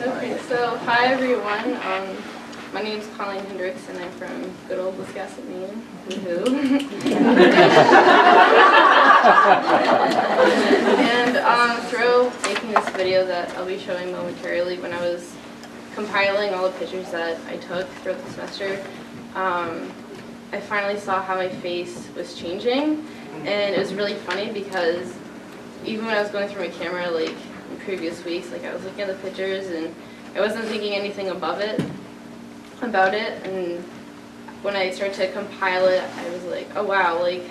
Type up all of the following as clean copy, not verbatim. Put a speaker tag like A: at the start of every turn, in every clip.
A: Okay, so hi everyone. My name is Colleen and I'm from good old Wisconsin, Maine. Woohoo! And through making this video that I'll be showing momentarily, when I was compiling all the pictures that I took throughout the semester, I finally saw how my face was changing, and it was really funny because even when I was going through my camera, like in previous weeks, like I was looking at the pictures and I wasn't thinking anything about it, and when I started to compile it, I was like, oh wow, like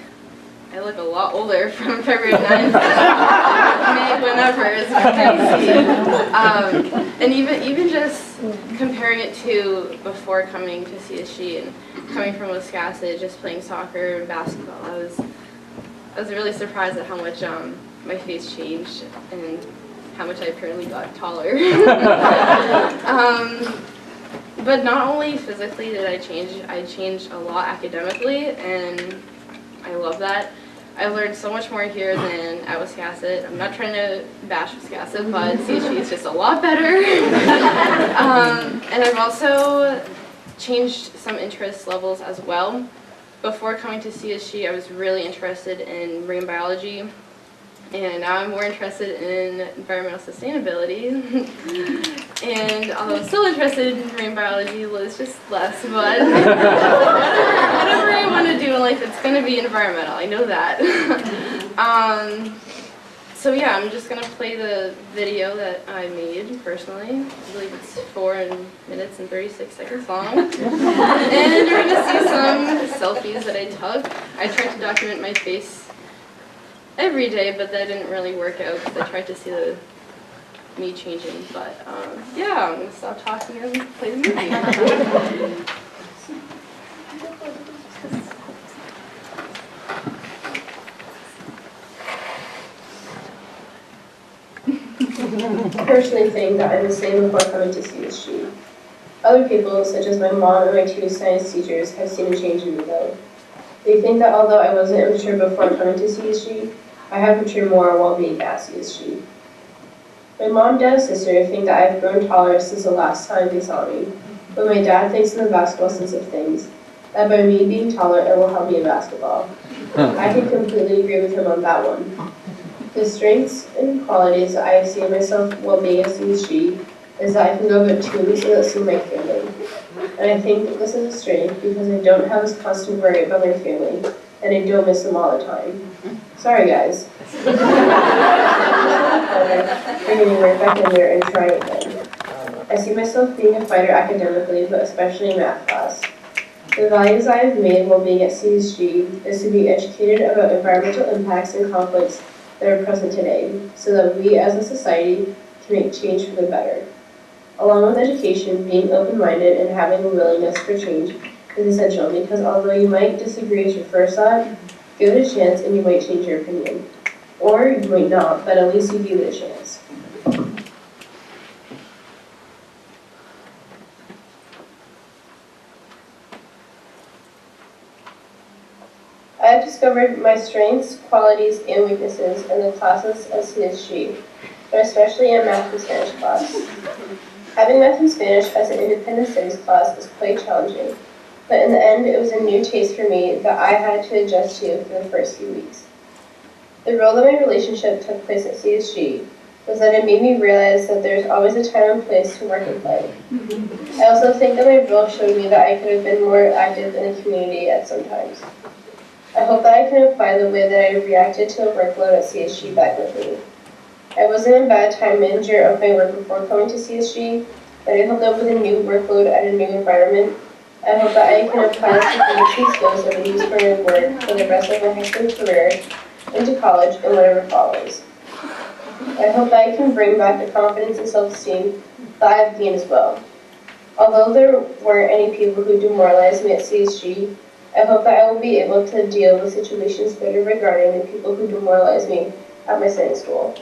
A: I look a lot older from February 9th, May, whenever is crazy. And even just comparing it to before coming to CSG and coming from Wisconsin, just playing soccer and basketball, I was really surprised at how much my face changed and how much I apparently got taller. But not only physically did I changed a lot academically, and I love that. I learned so much more here than at Wisconsin. I'm not trying to bash Wisconsin, but CSG is just a lot better. And I've also changed some interest levels as well. Before coming to CSG, I was really interested in marine biology, and now I'm more interested in environmental sustainability. And although I'm still interested in marine biology, it's just less, but whatever I want to do in life, it's going to be environmental, I know that. So yeah, I'm just going to play the video that I made personally. I believe it's 4 minutes and 36 seconds long. And you're going to see some selfies that I took. I tried to document my face every day, but that didn't really work out because I tried to see me changing. But yeah, I'm going to stop talking and play the movie.
B: I personally think that I'm the same before coming to CSG. Other people, such as my mom and my 2 science teachers, have seen a change in me though. They think that although I wasn't immature before coming to CSG, I have matured more while being at CSG. My mom, dad, and sister think that I've grown taller since the last time they saw me, but my dad thinks in the basketball sense of things, that by me being taller it will help me in basketball. I can completely agree with him on that one. The strengths and qualities that I see in myself while being at CSG is that I can go about 2 weeks without seeing my family. And I think that this is a strength because I don't have this constant worry about my family, and I don't miss them all the time. Sorry guys. I'm getting right back in there and try again. I see myself being a fighter academically, but especially in math class. The values I have made while being at CSG is to be educated about environmental impacts and conflicts that are present today, so that we as a society can make change for the better. Along with education, being open-minded and having a willingness for change is essential because although you might disagree at your first thought, give it a chance and you might change your opinion. Or you might not, but at least you give it a chance. I have discovered my strengths, qualities, and weaknesses in the classes at CSG, but especially in math and Spanish class. Having math and Spanish as an independent studies class is quite challenging, but in the end it was a new taste for me that I had to adjust to for the first few weeks. The role that my relationship took place at CSG was that it made me realize that there's always a time and place to work and play. I also think that my role showed me that I could have been more active in the community at some times. I hope that I can apply the way that I reacted to a workload at CSG back with me. I wasn't a bad time manager of my work before coming to CSG, but I hope that with a new workload at a new environment, I hope that I can apply the community skills that I use for my work for the rest of my high school career, into college, and whatever follows. I hope that I can bring back the confidence and self-esteem that I've gained as well. Although there weren't any people who demoralized me at CSG, I hope that I will be able to deal with situations better regarding the people who demoralize me at my sitting school.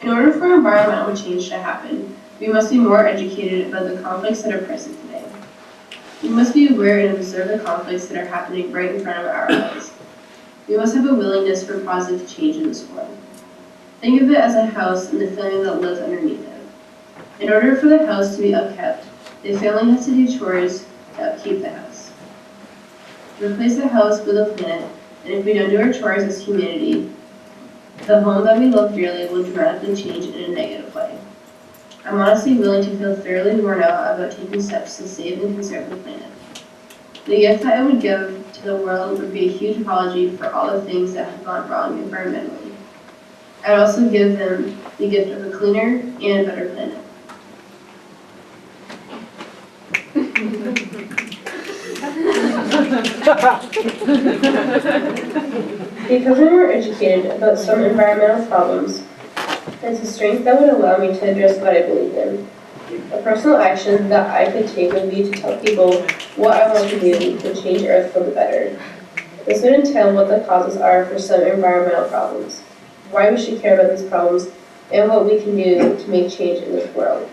B: In order for environmental change to happen, we must be more educated about the conflicts that are present today. We must be aware and observe the conflicts that are happening right in front of our eyes. We must have a willingness for positive change in this world. Think of it as a house and the family that lives underneath it. In order for the house to be upkept, the family has to do chores to upkeep the house. Replace the house with a planet, and if we don't do our chores as humanity, the home that we love dearly will dramatically change in a negative way. I'm honestly willing to feel thoroughly worn out about taking steps to save and conserve the planet. The gift that I would give to the world would be a huge apology for all the things that have gone wrong environmentally. I'd also give them the gift of a cleaner and a better planet. Because I'm more educated about some environmental problems, it's a strength that would allow me to address what I believe in. A personal action that I could take would be to tell people what I want to do to change Earth for the better. This would entail what the causes are for some environmental problems, why we should care about these problems, and what we can do to make change in this world.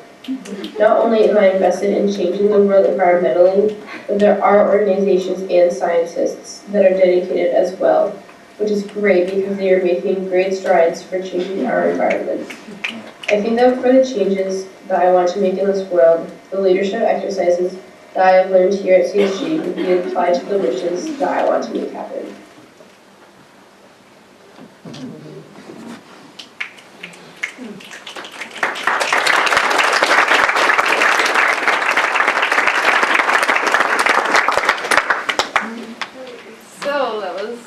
B: Not only am I invested in changing the world environmentally, but there are organizations and scientists that are dedicated as well, which is great because they are making great strides for changing our environment. I think that for the changes that I want to make in this world, the leadership exercises that I have learned here at CSG would be applied to the wishes that I want to make happen.
A: So that was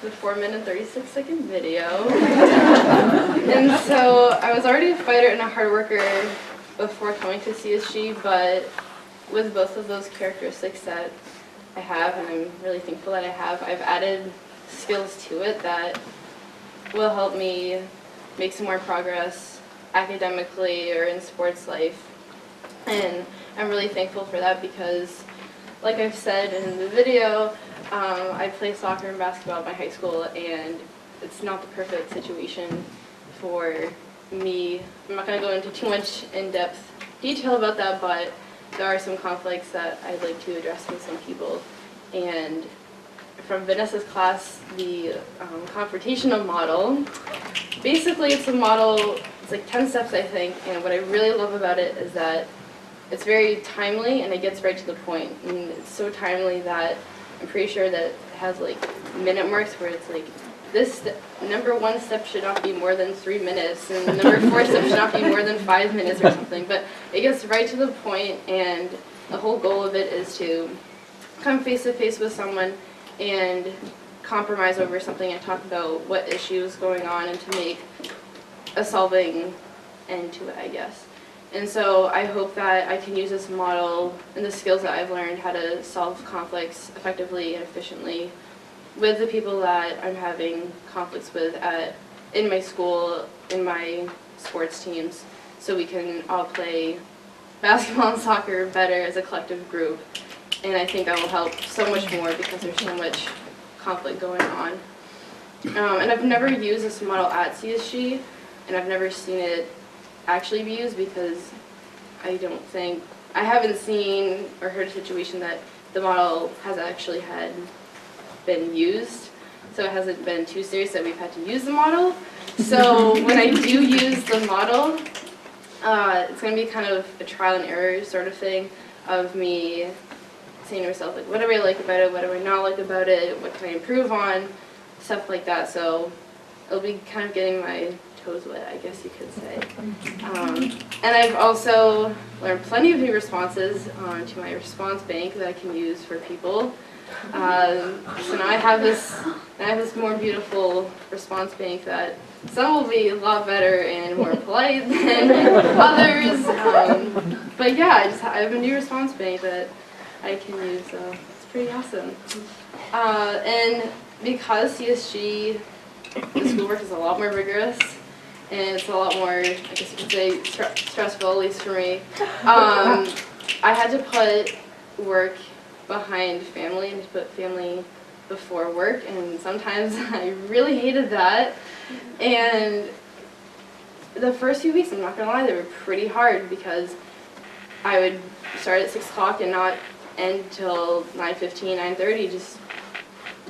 A: the 4-minute 36-second video. And so I was already a fighter and a hard worker before coming to CSG, but with both of those characteristics that I have, and I'm really thankful that I have, I've added skills to it that will help me make some more progress academically or in sports life. And I'm really thankful for that because, like I've said in the video, I play soccer and basketball at my high school, and it's not the perfect situation for me. I'm not going to go into too much in-depth detail about that, but there are some conflicts that I'd like to address with some people. And from Vanessa's class, the confrontational model, basically it's a model, it's like 10 steps I think, and what I really love about it is that it's very timely and it gets right to the point. And it's so timely that I'm pretty sure that it has like minute marks where it's like, this number 1 step should not be more than 3 minutes, and number 4 step should not be more than 5 minutes or something. But it gets right to the point, and the whole goal of it is to come face to face with someone and compromise over something and talk about what issue is going on and to make a solving end to it, I guess. And so I hope that I can use this model and the skills that I've learned how to solve conflicts effectively and efficiently with the people that I'm having conflicts with in my school, in my sports teams, so we can all play basketball and soccer better as a collective group. And I think that will help so much more because there's so much conflict going on. And I've never used this model at CSG, and I've never seen it actually be used because I haven't seen or heard a situation that the model has actually been used. So it hasn't been too serious that we've had to use the model. So when I do use the model, it's going to be kind of a trial and error sort of thing of me saying to myself, like, what do I like about it, what do I not like about it, what can I improve on, stuff like that. So it'll be kind of getting my toes wet, I guess you could say. And I've also learned plenty of new responses to my response bank that I can use for people. So now I have this more beautiful response bank that some will be a lot better and more polite than others. But yeah, I have a new response bank that I can use, so it's pretty awesome. And because CSG, the schoolwork is a lot more rigorous, and it's a lot more, I guess you could say, stressful, at least for me. I had to put work behind family and to put family before work, and sometimes I really hated that. And the first few weeks, I'm not gonna lie, they were pretty hard because I would start at 6 o'clock and not end till 9:15, 9:30, just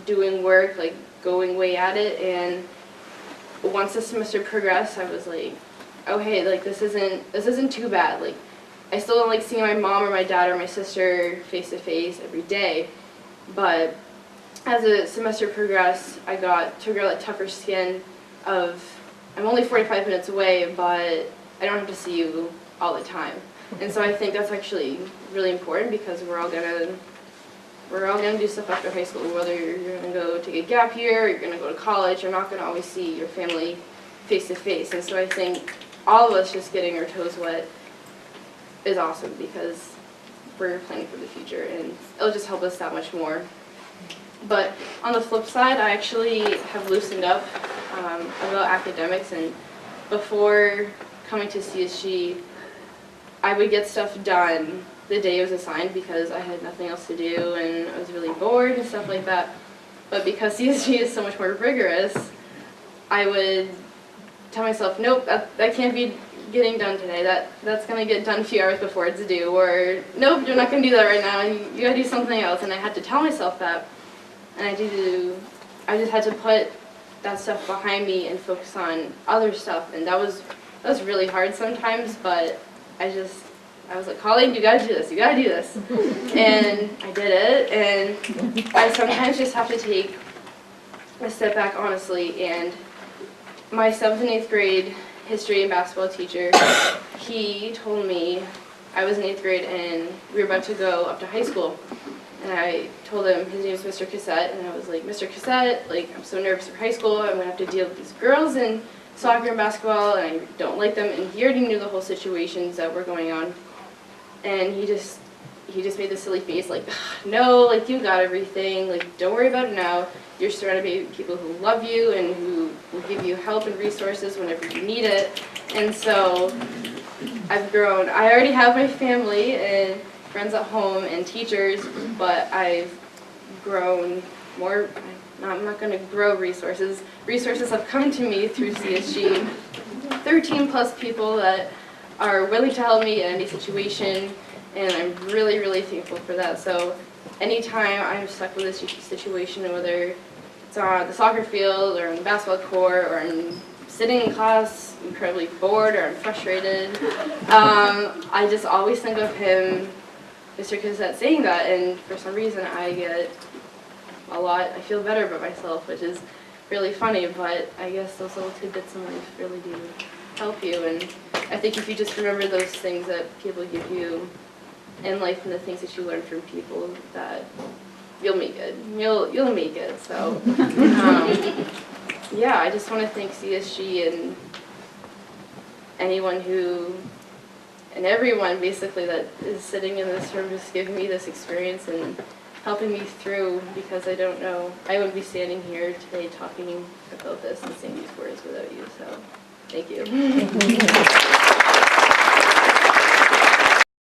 A: doing work, like going way at it. And once the semester progressed, I was like, oh hey, like this isn't too bad. Like I still don't like seeing my mom or my dad or my sister face to face every day, but as the semester progressed, I got to grow that tougher skin of I'm only 45 minutes away, but I don't have to see you all the time. And so I think that's actually really important because we're all gonna do stuff after high school. Whether you're gonna go take a gap year, or you're gonna go to college, you're not gonna always see your family face to face. And so I think all of us just getting our toes wet is awesome because we're planning for the future, and it'll just help us that much more. But on the flip side, I actually have loosened up about academics, and before coming to CSG, I would get stuff done the day it was assigned because I had nothing else to do and I was really bored and stuff like that. But because CSG is so much more rigorous, I would tell myself, nope, that can't be getting done today. That's going to get done a few hours before it's due. Or, nope, you're not going to do that right now. You got to do something else. And I had to tell myself that. And I just had to put that stuff behind me and focus on other stuff. And that was really hard sometimes, but I was like, Colleen, you gotta do this, And I did it, and I sometimes just have to take a step back, honestly. And my 7th and 8th grade history and basketball teacher, he told me, I was in 8th grade and we were about to go up to high school. And I told him, his name is Mr. Cassette, and I was like, Mr. Cassette, like, I'm so nervous for high school, I'm gonna have to deal with these girls in soccer and basketball, and I don't like them. And he already knew the whole situations that were going on. And he just made this silly face, like, no, like, you got everything, like, don't worry about it now. You're surrounded by people who love you and who will give you help and resources whenever you need it. And so I've grown. I already have my family and friends at home and teachers, but I've grown more. I'm not going to grow resources. Resources have come to me through CSG. 13 plus people that are willing to help me in any situation, and I'm really, really thankful for that. So anytime I'm stuck with a situation, whether it's on the soccer field or on the basketball court or I'm sitting in class incredibly bored or I'm frustrated, I just always think of him, Mr. Cassette, saying that, and for some reason I feel better about myself, which is really funny, but I guess those little tidbits in life really do help you. And I think if you just remember those things that people give you in life and the things that you learn from people, that you'll make it. You'll make it. So yeah, I just want to thank CSG and anyone and everyone basically that is sitting in this room, just giving me this experience and helping me through, because I don't know, I wouldn't be standing here today talking about this and saying these words without you, so thank you.